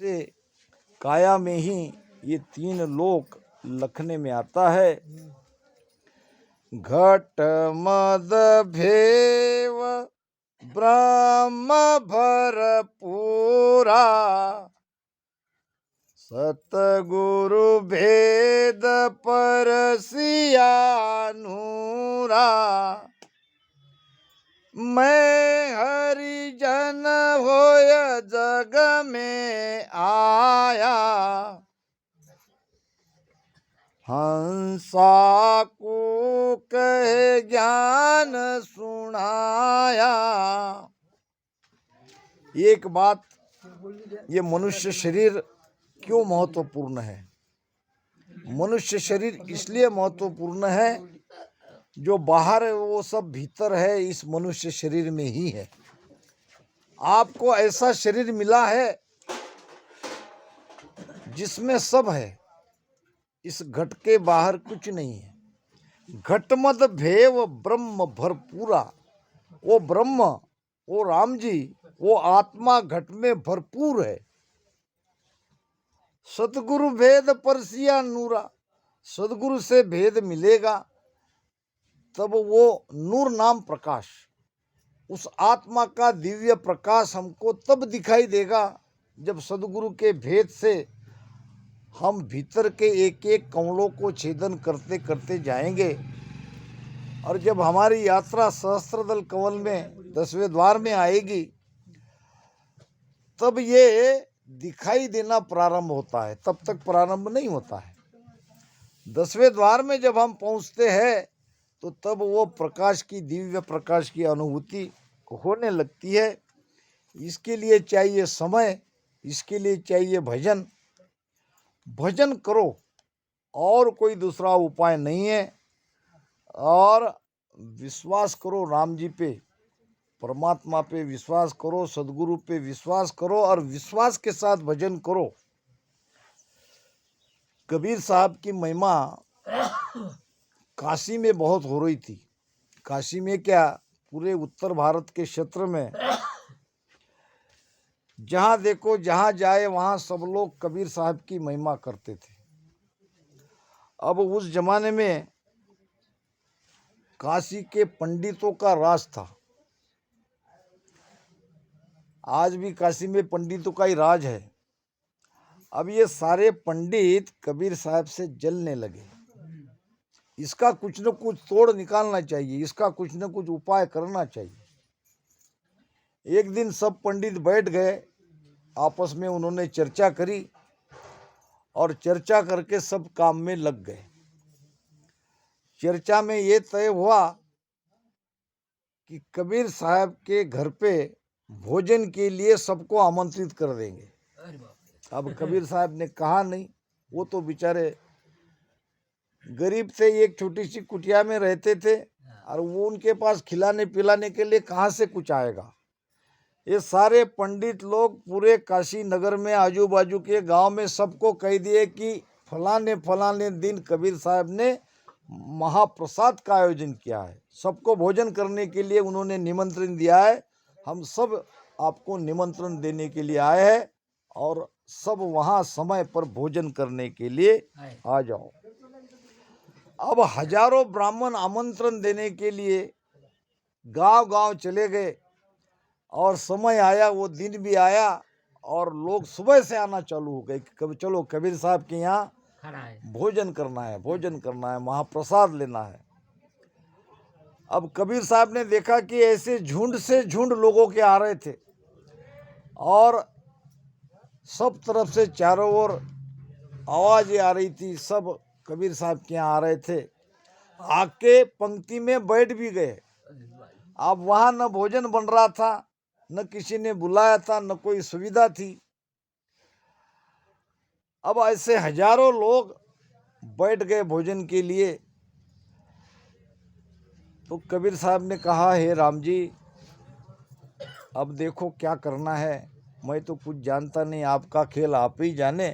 से काया में ही ये तीन लोक लखने में आता है। घट मद भेव ब्रह्म भरपूरा, सतगुरु भेद परसिया नूरा। मैं हरिजन होय जग में आया, हंसा को कह ज्ञान सुनाया। एक बात, ये मनुष्य शरीर क्यों महत्वपूर्ण है? मनुष्य शरीर इसलिए महत्वपूर्ण है, जो बाहर है वो सब भीतर है, इस मनुष्य शरीर में ही है। आपको ऐसा शरीर मिला है जिसमें सब है, इस घट के बाहर कुछ नहीं है। घटमद भेव ब्रह्म भरपूरा, वो ब्रह्म, वो राम जी, वो आत्मा घट में भरपूर है। सतगुरु भेद परसिया नूरा, सदगुरु से भेद मिलेगा तब वो नूर नाम प्रकाश, उस आत्मा का दिव्य प्रकाश हमको तब दिखाई देगा जब सदगुरु के भेद से हम भीतर के एक एक कमलों को छेदन करते करते जाएंगे। और जब हमारी यात्रा सहस्त्रदल कमल में 10वें द्वार में आएगी, तब ये दिखाई देना प्रारंभ होता है, तब तक प्रारंभ नहीं होता है। 10वें द्वार में जब हम पहुंचते हैं तो तब वो प्रकाश की, दिव्य प्रकाश की अनुभूति होने लगती है। इसके लिए चाहिए समय, इसके लिए चाहिए भजन। भजन करो, और कोई दूसरा उपाय नहीं है। और विश्वास करो राम जी पे, परमात्मा पे विश्वास करो, सदगुरु पे विश्वास करो, और विश्वास के साथ भजन करो। कबीर साहब की महिमा काशी में बहुत हो रही थी। काशी में क्या, पूरे उत्तर भारत के क्षेत्र में जहाँ देखो, जहाँ जाए वहाँ सब लोग कबीर साहब की महिमा करते थे। अब उस जमाने में काशी के पंडितों का राज था। आज भी काशी में पंडितों का ही राज है। अब ये सारे पंडित कबीर साहब से जलने लगे। इसका कुछ न कुछ तोड़ निकालना चाहिए, इसका कुछ न कुछ उपाय करना चाहिए। एक दिन सब पंडित बैठ गए, आपस में उन्होंने चर्चा करी, और चर्चा करके सब काम में लग गए। चर्चा में ये तय हुआ कि कबीर साहब के घर पे भोजन के लिए सबको आमंत्रित कर देंगे। अब कबीर साहब ने कहा नहीं, वो तो बेचारे गरीब थे, एक छोटी सी कुटिया में रहते थे, और वो उनके पास खिलाने पिलाने के लिए कहाँ से कुछ आएगा। ये सारे पंडित लोग पूरे काशी नगर में, आजू बाजू के गांव में सबको कह दिए कि फलाने फलाने दिन कबीर साहब ने महाप्रसाद का आयोजन किया है, सबको भोजन करने के लिए उन्होंने निमंत्रण दिया है। हम सब आपको निमंत्रण देने के लिए आए हैं, और सब वहाँ समय पर भोजन करने के लिए आ जाओ। अब हजारों ब्राह्मण आमंत्रण देने के लिए गांव गांव चले गए, और समय आया, वो दिन भी आया, और लोग सुबह से आना चालू हो गए कि चलो कबीर साहब के यहाँ भोजन करना है, भोजन करना है, महाप्रसाद लेना है। अब कबीर साहब ने देखा कि ऐसे झुंड से झुंड लोगों के आ रहे थे, और सब तरफ से चारों ओर आवाज़ें आ रही थी, सब कबीर साहब के यहाँ आ रहे थे। आके पंक्ति में बैठ भी गए। अब वहाँ न भोजन बन रहा था, न किसी ने बुलाया था, न कोई सुविधा थी। अब ऐसे हजारों लोग बैठ गए भोजन के लिए। तो कबीर साहब ने कहा, हे राम जी, अब देखो क्या करना है, मैं तो कुछ जानता नहीं, आपका खेल आप ही जाने।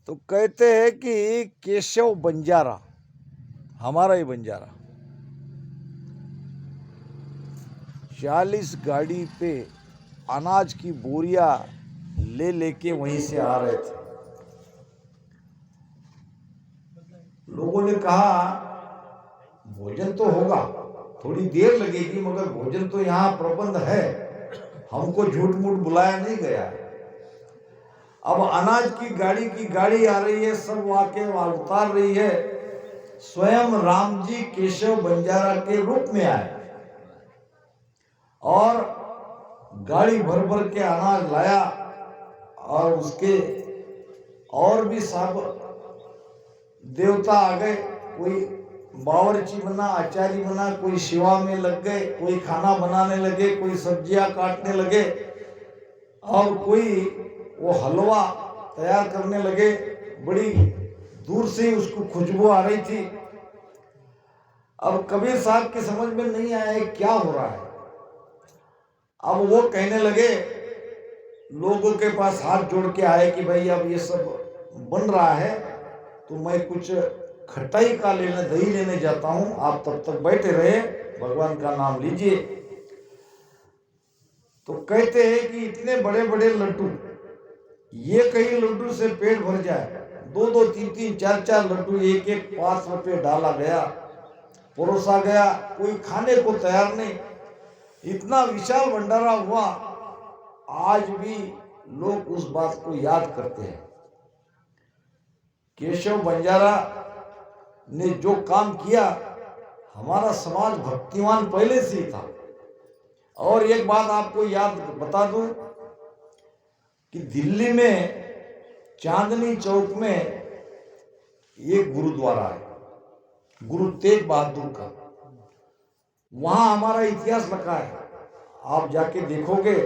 तो कहते हैं कि केशव बंजारा, हमारा ही बंजारा, 40 गाड़ी पे अनाज की बोरियां ले लेके वहीं से आ रहे थे। लोगों ने कहा भोजन तो होगा, थोड़ी देर लगेगी, मगर भोजन तो यहाँ प्रबंध है, हमको झूठ मूठ बुलाया नहीं गया। अब अनाज की गाड़ी आ रही है, सब वाके उतार रही है। स्वयं राम जी केशव बंजारा के रूप में आए और गाड़ी भर भर के अनाज लाया। और उसके और भी सब देवता आ गए, कोई बावर्ची बना, आचार्य बना, कोई सेवा में लग गए, कोई खाना बनाने लगे, कोई सब्जियां काटने लगे और कोई वो हलवा तैयार करने लगे। बड़ी दूर से उसको खुशबू आ रही थी। अब कबीर साहब की समझ में नहीं आया क्या हो रहा है। अब वो कहने लगे, लोगों के पास हाथ जोड़ के आए कि भाई अब ये सब बन रहा है तो मैं कुछ खटाई का दही लेने जाता हूं, आप तब तक बैठे रहे, भगवान का नाम लीजिए। तो कहते हैं कि इतने बड़े बड़े लड्डू, ये कई लड्डू से पेट भर जाए, 2-2, 3-3, 4-4 लड्डू एक एक पात्र पे डाला गया, परोसा गया, कोई खाने को तैयार नहीं। इतना विशाल भंडारा हुआ। आज भी लोग उस बात को याद करते हैं। केशव बंजारा ने जो काम किया, हमारा समाज भक्तिमान पहले से ही था। और एक बात आपको याद बता दूं कि दिल्ली में चांदनी चौक में एक गुरुद्वारा है, गुरु तेग बहादुर का। वहां हमारा इतिहास लिखा है, आप जाके देखोगे।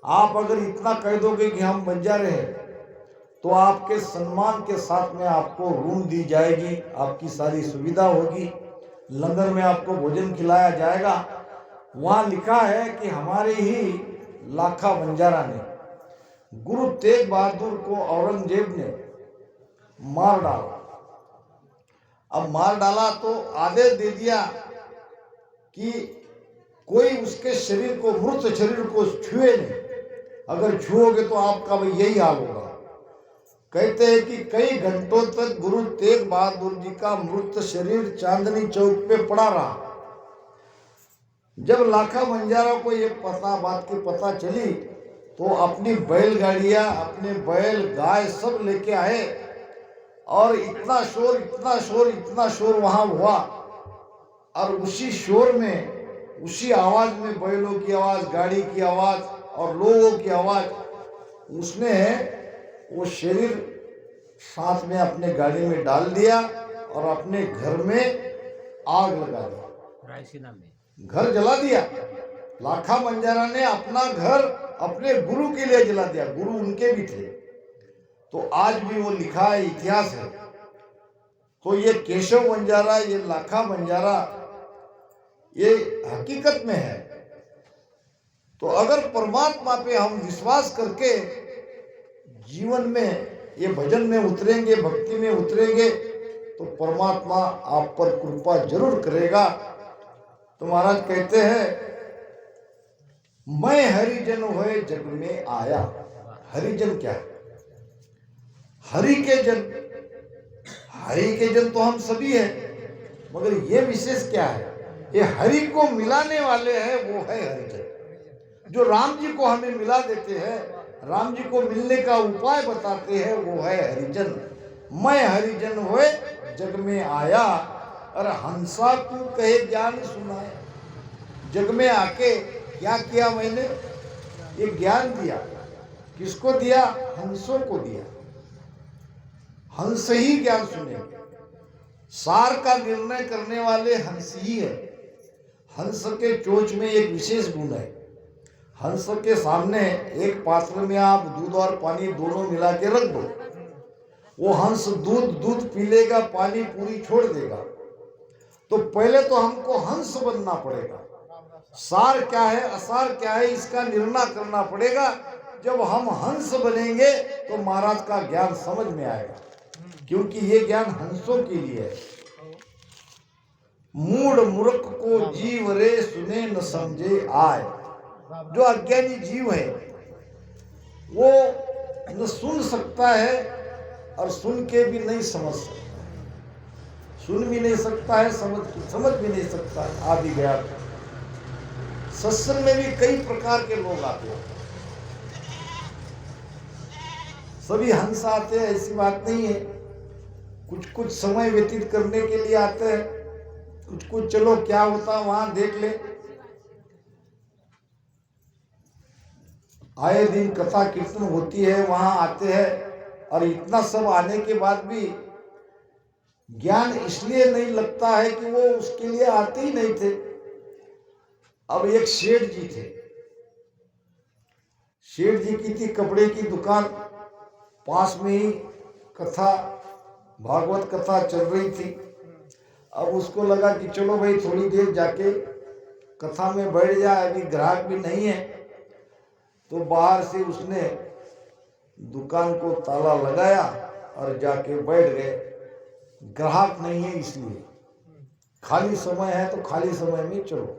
आप अगर इतना कह दोगे कि हम बंजारे हैं तो आपके सम्मान के साथ में आपको रूम दी जाएगी, आपकी सारी सुविधा होगी, लंगर में आपको भोजन खिलाया जाएगा। वहां लिखा है कि हमारे ही लाखा बंजारा ने गुरु तेग बहादुर को औरंगजेब ने मार डाला। अब मार डाला तो आदेश दे दिया कि कोई उसके शरीर को, मृत शरीर को छुए नहीं, अगर छुओगे तो आपका भाई यही हाल होगा। कहते हैं कि कई घंटों तक गुरु तेग बहादुर जी का मृत शरीर चांदनी चौक पे पड़ा रहा। जब लाखा बंजारा को ये बात की पता चली तो अपनी बैलगाड़ियां, अपने बैल गाय सब लेके आए और इतना शोर वहां हुआ। और उसी शोर में, उसी आवाज में, बैलों की आवाज, गाड़ी की आवाज और लोगों की आवाज, उसने वो शरीर साथ में अपने गाड़ी में डाल दिया और अपने घर में आग लगा दिया, घर जला दिया। लाखा बंजारा ने अपना घर अपने गुरु के लिए जला दिया, गुरु उनके भी थे। तो आज भी वो लिखा है, इतिहास है। तो ये केशव बंजारा, ये लाखा बंजारा, ये हकीकत में है। तो अगर परमात्मा पे हम विश्वास करके जीवन में ये भजन में उतरेंगे, भक्ति में उतरेंगे, तो परमात्मा आप पर कृपा जरूर करेगा। तो महाराज कहते हैं, मैं हरिजन होए जग में आया। हरिजन क्या है? हरि के जन, हरि के जन तो हम सभी हैं, मगर ये विशेष क्या है? ये हरि को मिलाने वाले हैं, वो है हरिजन। जो राम जी को हमें मिला देते हैं, राम जी को मिलने का उपाय बताते हैं, वो है हरिजन। मैं हरिजन होए जग में आया, अरे हंसा तू कहे ज्ञान सुनाए। जग में आके क्या किया मैंने? ये ज्ञान दिया। किसको दिया? हंसों को दिया। हंस ही ज्ञान सुनेंगे। सार का निर्णय करने वाले हंस ही है। हंस के चोंच में एक विशेष गुण है। हंस के सामने एक पात्र में आप दूध और पानी दोनों मिला के रख दो, वो हंस दूध पी लेगा, पानी पूरी छोड़ देगा। तो पहले तो हमको हंस बनना पड़ेगा। सार क्या है, असार क्या है, इसका निर्णय करना पड़ेगा। जब हम हंस बनेंगे तो महाराज का ज्ञान समझ में आएगा, क्योंकि ये ज्ञान हंसों के लिए है। मूढ़ मूर्ख को जीव रे सुने न समझे आए। जो अज्ञानी जीव है वो न सुन सकता है और सुन के भी नहीं समझ सकता, सुन भी नहीं सकता है, समझ भी नहीं सकता है। आ भी गया। सत्संग में भी कई प्रकार के लोग आते हैं, सभी हंस आते हैं ऐसी बात नहीं है। कुछ कुछ समय व्यतीत करने के लिए आते हैं, कुछ कुछ चलो क्या होता वहां देख ले। आए दिन कथा कीर्तन होती है, वहां आते हैं, और इतना सब आने के बाद भी ज्ञान इसलिए नहीं लगता है कि वो उसके लिए आते ही नहीं थे। अब एक सेठ जी थे, सेठ जी की थी कपड़े की दुकान, पास में ही कथा भागवत कथा चल रही थी। अब उसको लगा कि चलो भाई थोड़ी देर जाके कथा में बैठ जाए, अभी ग्राहक भी नहीं है। तो बाहर से उसने दुकान को ताला लगाया और जाके बैठ गए। ग्राहक नहीं है इसलिए, खाली समय है तो खाली समय में चलो।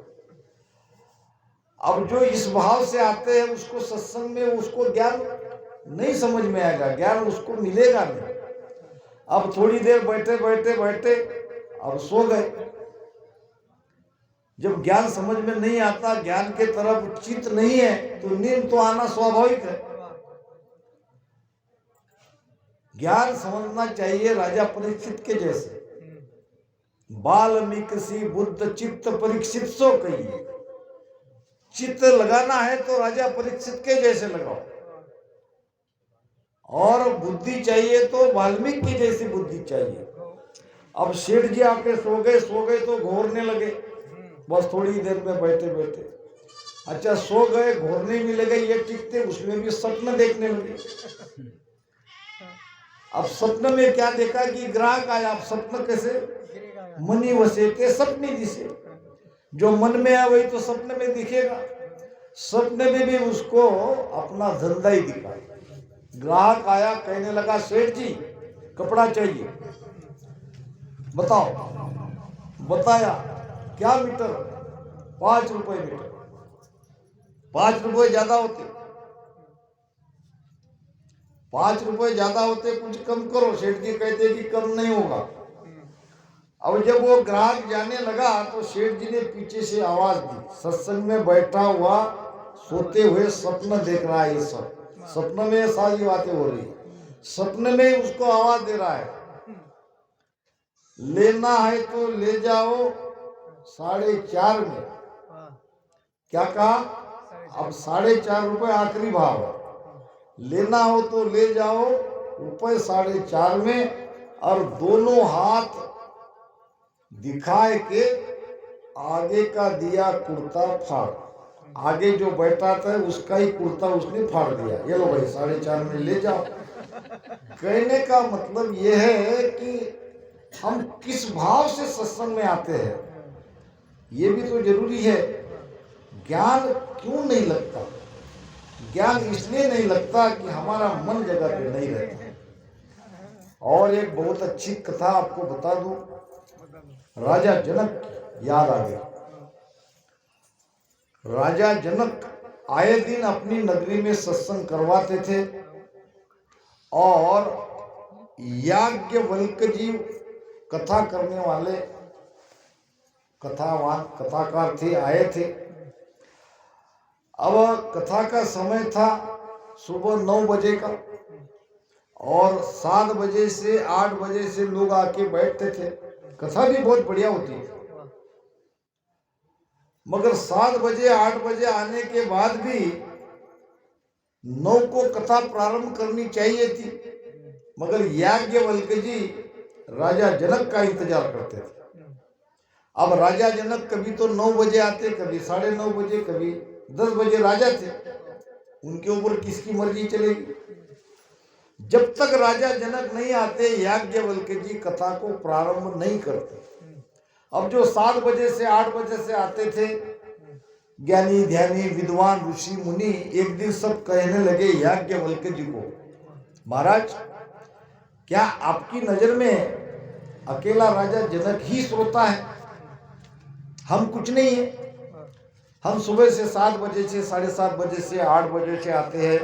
अब जो इस भाव से आते हैं उसको सत्संग में उसको ज्ञान नहीं समझ में आएगा, ज्ञान उसको मिलेगा नहीं। अब थोड़ी देर बैठे बैठे बैठे अब सो गए। जब ज्ञान समझ में नहीं आता, ज्ञान के तरफ चित्त नहीं है, तो नींद तो आना स्वाभाविक है। ज्ञान समझना चाहिए राजा परीक्षित के जैसे, बाल्मीकि बुद्ध चित्त परीक्षित सो कहिए। चित्त लगाना है तो राजा परीक्षित के जैसे लगाओ, और बुद्धि चाहिए तो वाल्मीकि की जैसी बुद्धि चाहिए। अब सेठ जी आके सो गए तो घूरने लगे, बस थोड़ी देर में बैठे बैठे। अच्छा सो गए, घूरने भी लगे, ये टिकते, उसमें भी स्वप्न देखने लगे। अब स्वप्न में क्या देखा कि ग्राहक आया। अब स्वप्न कैसे? मनी वसेते सपने दिसे, जो मन में है वही तो स्वप्न में दिखेगा। स्वप्न में भी उसको अपना धंधा ही दिखा। ग्राहक आया, कहने लगा सेठ जी कपड़ा चाहिए, बताओ। बताया, क्या मीटर? 5 रुपए मीटर। 5 रुपए ज्यादा होते, 5 रुपए ज्यादा होते, कुछ कम करो। सेठ जी कहते कि कम नहीं होगा। अब जब वो ग्राहक जाने लगा तो सेठ जी ने पीछे से आवाज दी, सत्संग में बैठा हुआ सोते हुए स्वप्न देख रहा है। ये सब स्वप्न में सारी बातें हो रही, स्वप्न में उसको आवाज दे रहा है, लेना है तो ले जाओ 4.5 में। क्या कहा? अब 4.5 रुपए आखिरी भाव है, लेना हो तो ले जाओ रुपए 4.5 में। और दोनों हाथ दिखाए के आगे का दिया कुर्ता फाड़, आगे जो बैठा था उसका ही कुर्ता उसने फाड़ दिया। ये लो भाई 4.5 में ले जाओ। कहने का मतलब यह है कि हम किस भाव से सत्संग में आते हैं, ये भी तो जरूरी है। ज्ञान क्यों नहीं लगता? ज्ञान इसलिए नहीं लगता कि हमारा मन जगह पे नहीं रहता। और एक बहुत अच्छी कथा आपको बता दूं, राजा जनक याद आ गया। राजा जनक आए दिन अपनी नगरी में सत्संग करवाते थे, और याज्ञवल्क्य जी कथा करने वाले कथाकार थे, आए थे। अब कथा का समय था सुबह 9 बजे का, और 7 बजे से 8 बजे से लोग आके बैठते थे। कथा भी बहुत बढ़िया होती है, मगर 7 बजे 8 बजे आने के बाद भी 9 को कथा प्रारंभ करनी चाहिए थी, मगर याज्ञवल्क्य जी राजा जनक का इंतजार करते थे। अब राजा जनक कभी तो 9 बजे आते, कभी 9:30 बजे, कभी 10 बजे राजा थे, उनके ऊपर किसकी मर्जी चलेगी। जब तक राजा जनक नहीं आते याज्ञवल्क्य जी कथा को प्रारंभ नहीं करते। अब जो 7 बजे से 8 बजे से आते थे ज्ञानी ध्यानी विद्वान ऋषि मुनि, एक दिन सब कहने लगे याज्ञवल्क्य जी को, महाराज क्या आपकी नजर में अकेला राजा जनक ही श्रोता है? हम कुछ नहीं है। हम सुबह से 7 बजे से 7:30 बजे से 8 बजे से आते हैं,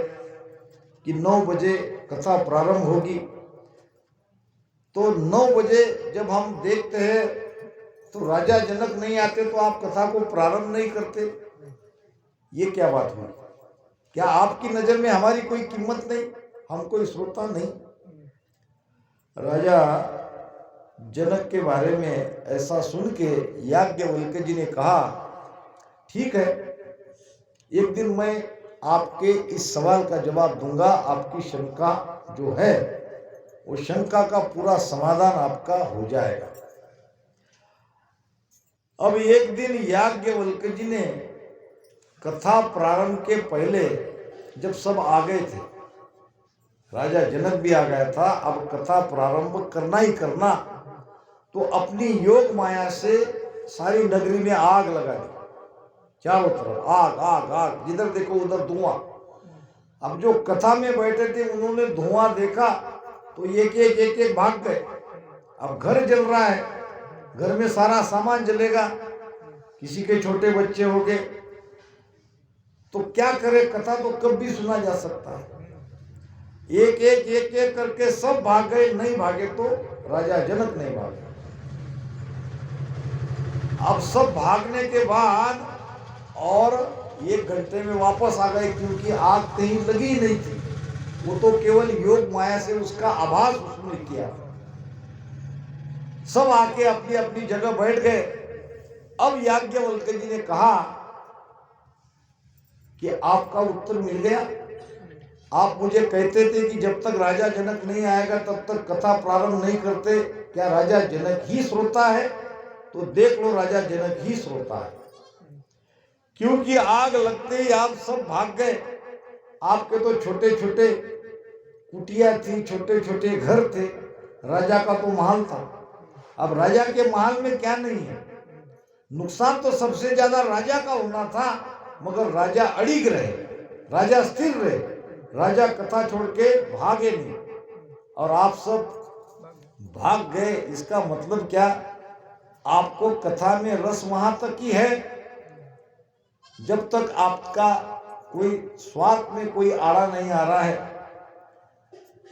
कि 9 बजे कथा प्रारंभ होगी। तो 9 बजे जब हम देखते हैं तो राजा जनक नहीं आते तो आप कथा को प्रारंभ नहीं करते। ये क्या बात हुई? क्या आपकी नजर में हमारी कोई कीमत नहीं? हम कोई श्रोता नहीं? राजा जनक के बारे में ऐसा सुन के याज्ञवल्क्य जी ने कहा, ठीक है, एक दिन मैं आपके इस सवाल का जवाब दूंगा। आपकी शंका जो है वो शंका का पूरा समाधान आपका हो जाएगा। अब एक दिन याज्ञवल्क्य जी ने कथा प्रारंभ के पहले जब सब आ गए थे, राजा जनक भी आ गया था, अब कथा प्रारंभ करना ही करना, तो अपनी योग माया से सारी नगरी में आग लगा दी। चारों तरफ आग आग आग, जिधर देखो उधर धुआं। अब जो कथा में बैठे थे उन्होंने धुआं देखा तो एक एक भाग गए। अब घर जल रहा है, घर में सारा सामान जलेगा, किसी के छोटे बच्चे हो गए, तो क्या करे? कथा तो कब भी सुना जा सकता है। एक एक करके सब भाग गए। नहीं भागे तो राजा जनक नहीं भागे। अब सब भागने के बाद और 1 घंटे में वापस आ गए, क्योंकि आग कहीं लगी ही नहीं थी, वो तो केवल योग माया से उसका आभास उसने किया। सब आके अपनी अपनी जगह बैठ गए। अब याज्ञवल्क्य जी ने कहा कि आपका उत्तर मिल गया। आप मुझे कहते थे कि जब तक राजा जनक नहीं आएगा तब तक कथा प्रारंभ नहीं करते। क्या राजा जनक ही श्रोता है? तो देख लो, राजा जनक ही श्रोता है, क्योंकि आग लगते ही आप सब भाग गए। आपके तो छोटे छोटे कुटिया थी, छोटे छोटे घर थे, राजा का तो महल था। अब राजा के महल में क्या नहीं है? नुकसान तो सबसे ज्यादा राजा का होना था, मगर राजा अड़िग रहे, राजा स्थिर रहे, राजा कथा छोड़ के भागे नहीं, और आप सब भाग गए। इसका मतलब क्या? आपको कथा में रस वहां तक ही है जब तक आपका कोई स्वार्थ में कोई आड़ा नहीं आ रहा है,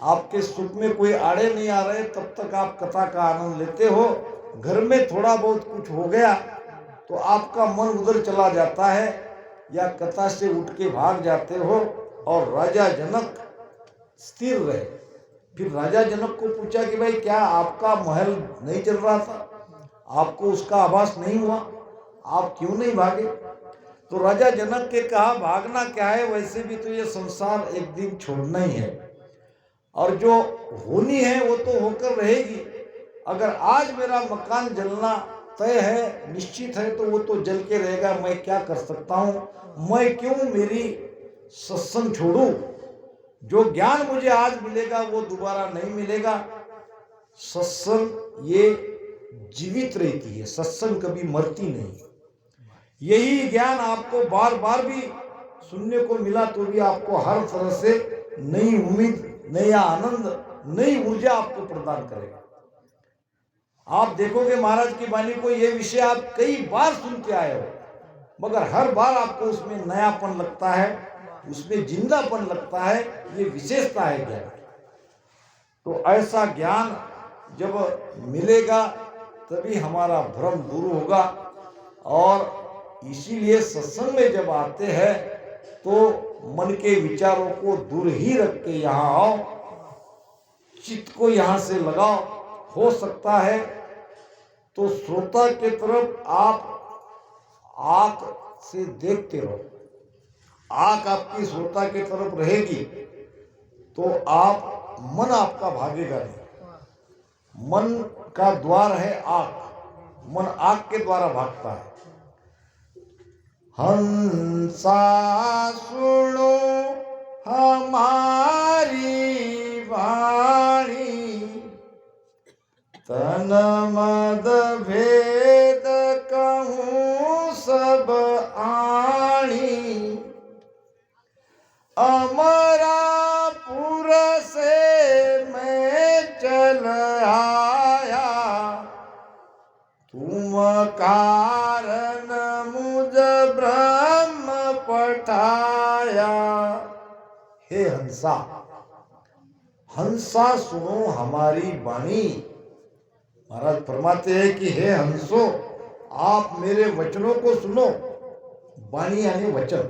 आपके सुख में कोई आड़े नहीं आ रहे, तब तक आप कथा का आनंद लेते हो। घर में थोड़ा बहुत कुछ हो गया तो आपका मन उधर चला जाता है या कथा से उठ के भाग जाते हो। और राजा जनक स्थिर रहे। फिर राजा जनक को पूछा कि भाई क्या आपका महल नहीं चल रहा था? आपको उसका आभास नहीं हुआ? आप क्यों नहीं भागे? तो राजा जनक के कहा, भागना क्या है, वैसे भी तो ये संसार एक दिन छोड़ना ही है, और जो होनी है वो तो होकर रहेगी। अगर आज मेरा मकान जलना तय है, निश्चित है, तो वो तो जल के रहेगा। मैं क्या कर सकता हूँ? मैं क्यों मेरी सत्संग छोड़ूं? जो ज्ञान मुझे आज मिलेगा वो दोबारा नहीं मिलेगा। सत्संग ये जीवित रहती है, सत्संग कभी मरती नहीं। यही ज्ञान आपको बार बार भी सुनने को मिला तो भी आपको हर तरह से नई उम्मीद, नया आनंद, नई ऊर्जा आपको प्रदान करेगा। आप देखोगे महाराज की वाणी को, ये विषय आप कई बार सुन के आए हो, मगर हर बार आपको उसमें नयापन लगता है, उसमें जिंदापन लगता है। ये विशेषता है ज्ञान। तो ऐसा ज्ञान जब मिलेगा तभी हमारा भ्रम दूर होगा। और इसीलिए सत्संग में जब आते हैं तो मन के विचारों को दूर ही रख के यहाँ आओ, चित्त को यहाँ से लगाओ। हो सकता है तो श्रोता के तरफ आप आंख से देखते रहो। आंख आपकी श्रोता के तरफ रहेगी तो मन आपका भागेगा नहीं। मन का द्वार है आंख, मन आंख के द्वारा भागता है। हंसा सुनो हमारी वाणी, तन मद भेद कहूँ सब आणी। अमरापुर से मैं चल आया, तुम कारण मुझ ब्रह्म पठाया। हे हंसा, हंसा सुनो हमारी वाणी। महाराज फरमाते हैं कि हे हंसो, आप मेरे वचनों को सुनो। वाणी यानी वचन।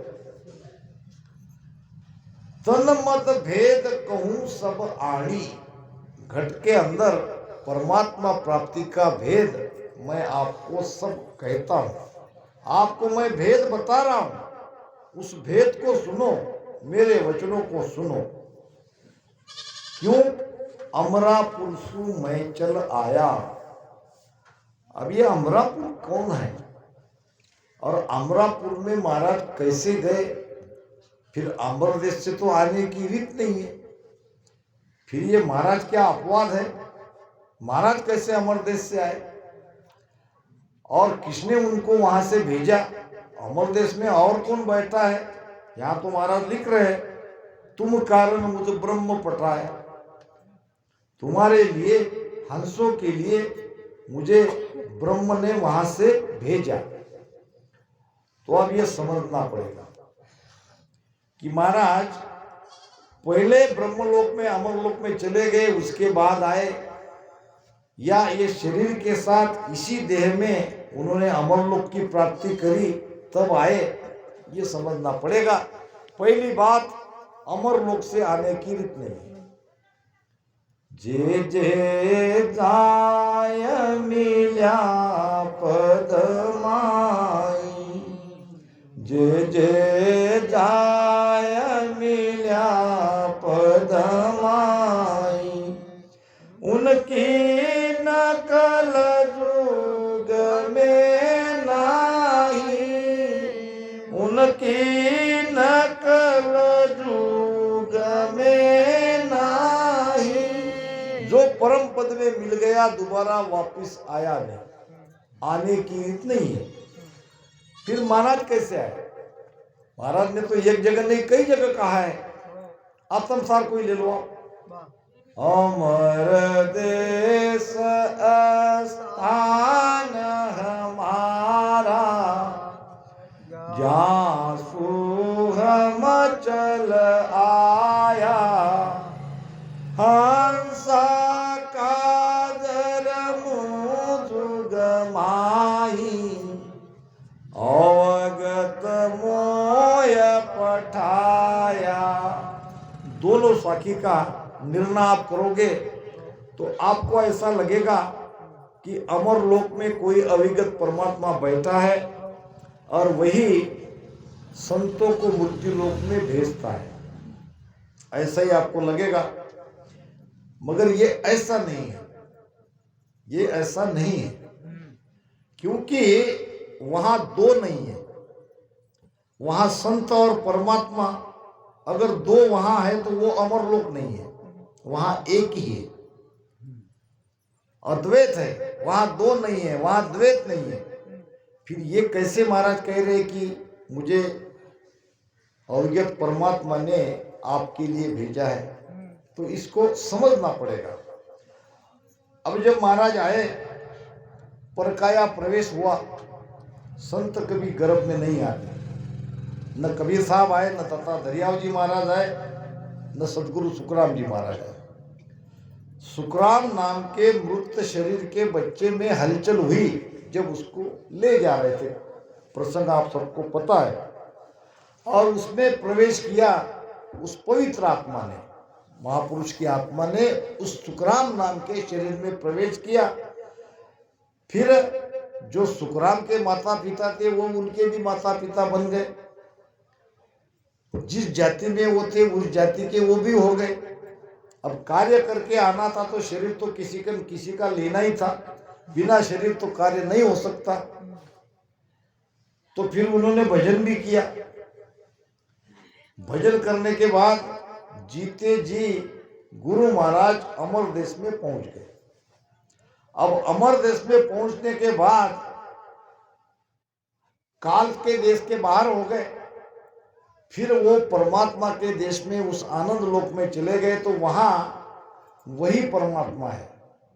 तन मत भेद कहूं सब आणी। घट के अंदर परमात्मा प्राप्ति का भेद मैं आपको सब कहता हूं। आपको मैं भेद बता रहा हूं, उस भेद को सुनो, मेरे वचनों को सुनो। क्यों? अमरापुर सु मैं चल आया। अब ये अमरापुर कौन है और अमरापुर में महाराज कैसे गए? फिर अमर देश से तो आने की रीत नहीं है। फिर ये महाराज क्या अपवाद है? महाराज कैसे अमर देश से आए और किसने उनको वहां से भेजा? अमर देश में और कौन बैठा है? यहां तो महाराज लिख रहे हैं, तुम कारण मुझे ब्रह्म पटाए। तुम्हारे लिए, हंसों के लिए मुझे ब्रह्म ने वहां से भेजा। तो अब यह समझना पड़ेगा कि महाराज पहले ब्रह्मलोक में, अमरलोक में चले गए, उसके बाद आए, या ये शरीर के साथ इसी देह में उन्होंने अमरलोक की प्राप्ति करी तब आए, ये समझना पड़ेगा। पहली बात, अमरलोक से आने की रीत नहीं है। जे जे जाय मिल्या पद माई, जे जे जाय मिल्या पद माई, उनकी नकल जुग में नाही, उनकी नकल जुग में नाही। जो परम पद में मिल गया दोबारा वापस आया नहीं, आने की रीत नहीं है। फिर महाराज कैसे आए? महाराज ने तो एक जगह नहीं कई जगह कहा है। आत्मसार कोई ले लो आप। अमर देश स्थान हमारा, जहाँ सुहम चल आया, हंसा कादर मुझुग माही, अवगत मोय पठाया। दोनों साखी का निर्णय आप करोगे तो आपको ऐसा लगेगा कि अमर लोक में कोई अविगत परमात्मा बैठा है और वही संतों को मृत्यु लोक में भेजता है, ऐसा ही आपको लगेगा। मगर ये ऐसा नहीं है, ये ऐसा नहीं है, क्योंकि वहां दो नहीं है। वहां संत और परमात्मा अगर दो वहां है तो वो अमर लोक नहीं है, वहां एक ही है, अद्वैत है। वहां दो नहीं है, वहां द्वैत नहीं है। फिर ये कैसे महाराज कह रहे कि मुझे अवगत परमात्मा ने आपके लिए भेजा है? तो इसको समझना पड़ेगा। अब जब महाराज आए, परकाया प्रवेश हुआ, संत कभी गर्भ में नहीं आते। न कबीर साहब आए, न तथा दरियाव जी महाराज आए, न सदगुरु सुखराम जी महाराज आए। सुखराम नाम के मृत शरीर के बच्चे में हलचल हुई जब उसको ले जा रहे थे, प्रसंग आप सबको पता है। और उसमें प्रवेश किया उस पवित्र आत्मा ने, महापुरुष की आत्मा ने उस सुखराम नाम के शरीर में प्रवेश किया। फिर जो सुखराम के माता पिता थे वो उनके भी माता पिता बन गए। जिस जाति में वो थे उस जाति के वो भी हो गए। अब कार्य करके आना था तो शरीर तो किसी का लेना ही था, बिना शरीर तो कार्य नहीं हो सकता। तो फिर उन्होंने भजन भी किया। भजन करने के बाद जीते जी गुरु महाराज अमर देश में पहुंच गए। अब अमर देश में पहुंचने के बाद काल के देश के बाहर हो गए। फिर वो परमात्मा के देश में उस आनंद लोक में चले गए। तो वहां वही परमात्मा है,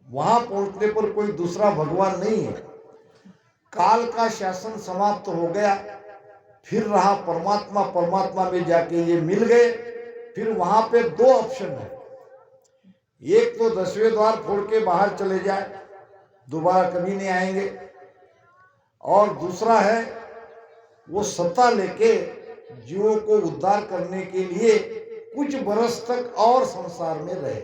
वहां पहुंचने पर कोई दूसरा भगवान नहीं है। काल का शासन समाप्त हो गया, फिर रहा परमात्मा। परमात्मा में जाके ये मिल गए। फिर वहां पे दो ऑप्शन है, एक तो 10वें द्वार फोड़ के बाहर चले जाए, दोबारा कभी नहीं आएंगे, और दूसरा है वो सत्ता लेके जीवों को उद्धार करने के लिए कुछ बरस तक और संसार में रहे।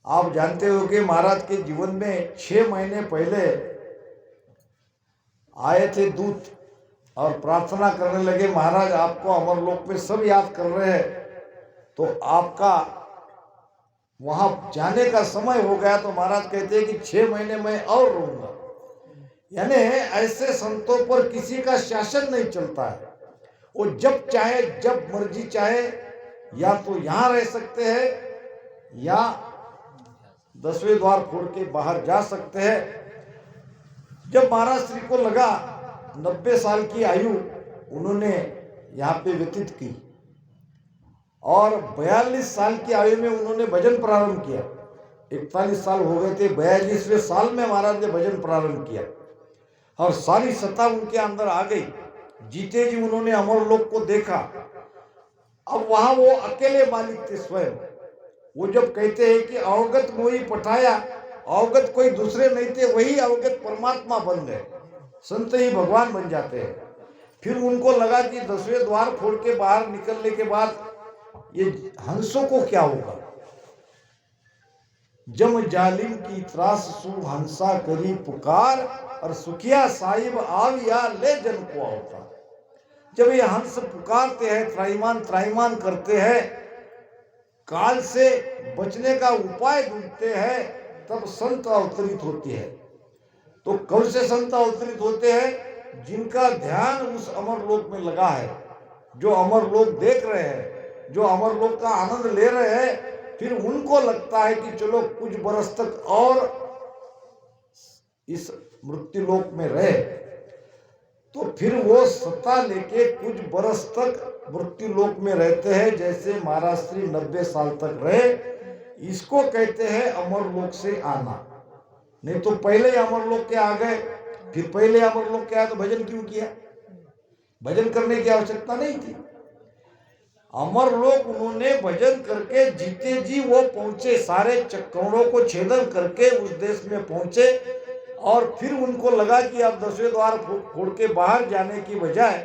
आप जानते हो कि महाराज के जीवन में 6 महीने पहले आए थे दूत और प्रार्थना करने लगे, महाराज आपको अमरलोक में सब याद कर रहे हैं, तो आपका वहां जाने का समय हो गया। तो महाराज कहते हैं कि 6 महीने में और रहूंगा। यानी ऐसे संतों पर किसी का शासन नहीं चलता है, वो जब चाहे जब मर्जी चाहे या तो यहां रह सकते हैं या 10वें द्वार फोड़ के बाहर जा सकते हैं। जब महाराज श्री को लगा 90 साल की आयु उन्होंने यहाँ पे व्यतीत की और 42 साल की आयु में उन्होंने भजन प्रारंभ किया। 41 साल हो गए थे, 42वें साल में महाराज ने भजन प्रारंभ किया और सारी सत्ता उनके अंदर आ गई। जीते जी उन्होंने अमरलोक को देखा। अब वहां वो अकेले मालिक थे स्वयं। वो जब कहते हैं कि अवगत मोही पठाया, अवगत कोई दूसरे नहीं थे, वही अवगत परमात्मा बन गए, संत ही भगवान बन जाते हैं। फिर उनको लगा कि 10वें द्वार फोड़ के बाहर निकलने के बाद ये हंसों को क्या होगा। जम जालिम की त्रास सु हंसा करी पुकार और सुखिया साहिब आविया ले जन को होता। जब ये हंस पुकारते हैं, त्राईमान त्राईमान करते हैं, काल से बचने का उपाय ढूंढते हैं, तब संत अवतरित होते हैं। तो कौन से संत अवतरित होते हैं? जिनका ध्यान उस अमरलोक में लगा है, जो अमरलोक देख रहे हैं, जो अमरलोक का आनंद ले रहे हैं। फिर उनको लगता है कि चलो कुछ बरस तक और इस मृत्युलोक में रहे, तो फिर वो सत्ता लेके कुछ बरस तक मृत्युलोक में रहते हैं। जैसे महाराज श्री 90 साल तक रहे, इसको कहते हैं अमरलोक से आना। नहीं तो पहले ही अमरलोक के आ गए, फिर पहले अमरलोक के आए तो भजन क्यों किया? भजन करने की आवश्यकता नहीं थी। अमरलोक उन्होंने भजन करके जीते जी वो पहुंचे, सारे चक्करों को छेदन करके उस देश में पहुंचे। और फिर उनको लगा कि अब 10वें द्वार फोड़ के बाहर जाने की बजाय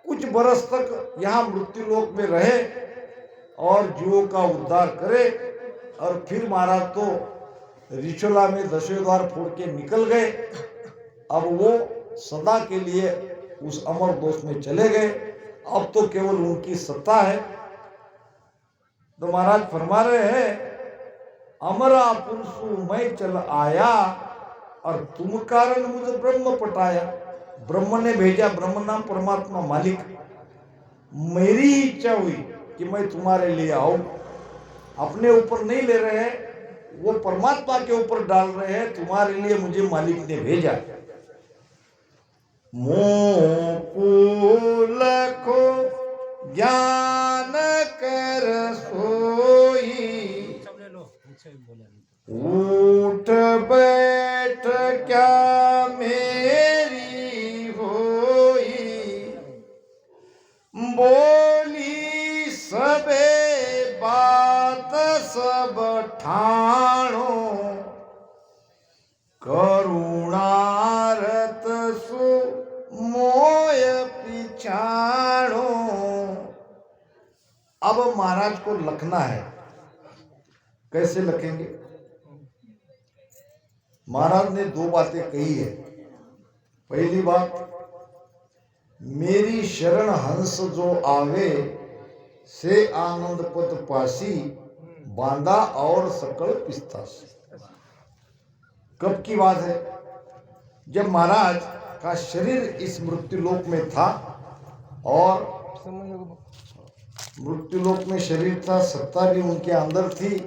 कुछ बरस तक यहाँ मृत्युलोक में रहे और जीवों का उद्धार करे। और फिर महाराज तो रिचोला में 10वें द्वार फोड़ के निकल गए। अब वो सदा के लिए उस अमर दोष में चले गए। अब तो केवल उनकी सत्ता है। तो महाराज फरमा रहे हैं, अमरा पुरुषु मैं चल आया और तुम कारण मुझे ब्रह्म पटाया। ब्रह्म ने भेजा, ब्रह्म नाम परमात्मा मालिक। मेरी इच्छा हुई कि मैं तुम्हारे लिए आऊं। अपने ऊपर नहीं ले रहे हैं, वो परमात्मा के ऊपर डाल रहे हैं, तुम्हारे लिए मुझे मालिक ने भेजा। मोह लखो ज्ञान कर सोई, उठ बैठ क्या मेरी होई। बोली सबे बात सब ठाणो, करुणारत सु मोय पिछाणो। अब महाराज को लखना है। कैसे लखेंगे? महाराज ने 2 बातें कही है। पहली बात, मेरी शरण हंस जो आवे से आनंद पद पासी, बांधा और सकल पिस्तासी। कब की बात है? जब महाराज का शरीर इस मृत्युलोक में था और मृत्युलोक में शरीर था, सत्ता भी उनके अंदर थी।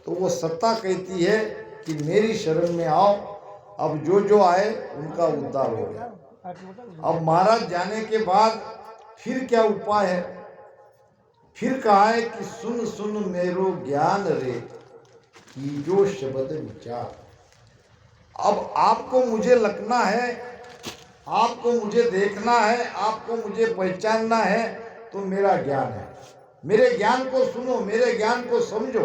तो वो सत्ता कहती है कि मेरी शरण में आओ। अब जो जो आए उनका उद्धार हो गया। अब महाराज जाने के बाद फिर क्या उपाय है? फिर कहा है कि सुन सुन मेरो ज्ञान रे, की जो शब्द विचार। अब आपको मुझे लगना है, आपको मुझे देखना है, आपको मुझे पहचानना है, तो मेरा ज्ञान है। मेरे ज्ञान को सुनो, मेरे ज्ञान को समझो,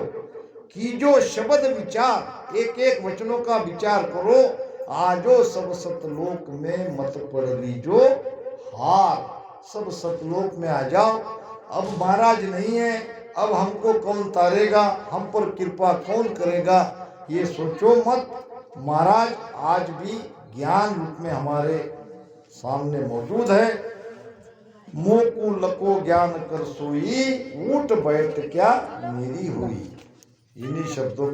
कीजो शब्द विचार, एक एक वचनों का विचार करो, आजो सब सतलोक में मत पड़ लीजो हार। सब सतलोक में आ जाओ। अब महाराज नहीं है, अब हमको कौन तारेगा, हम पर कृपा कौन करेगा, ये सोचो मत। महाराज आज भी ज्ञान रूप में हमारे सामने मौजूद है। मोकू लको ज्ञान कर सोई, ऊट बैठ क्या मेरी हुई। इन्हीं शब्दों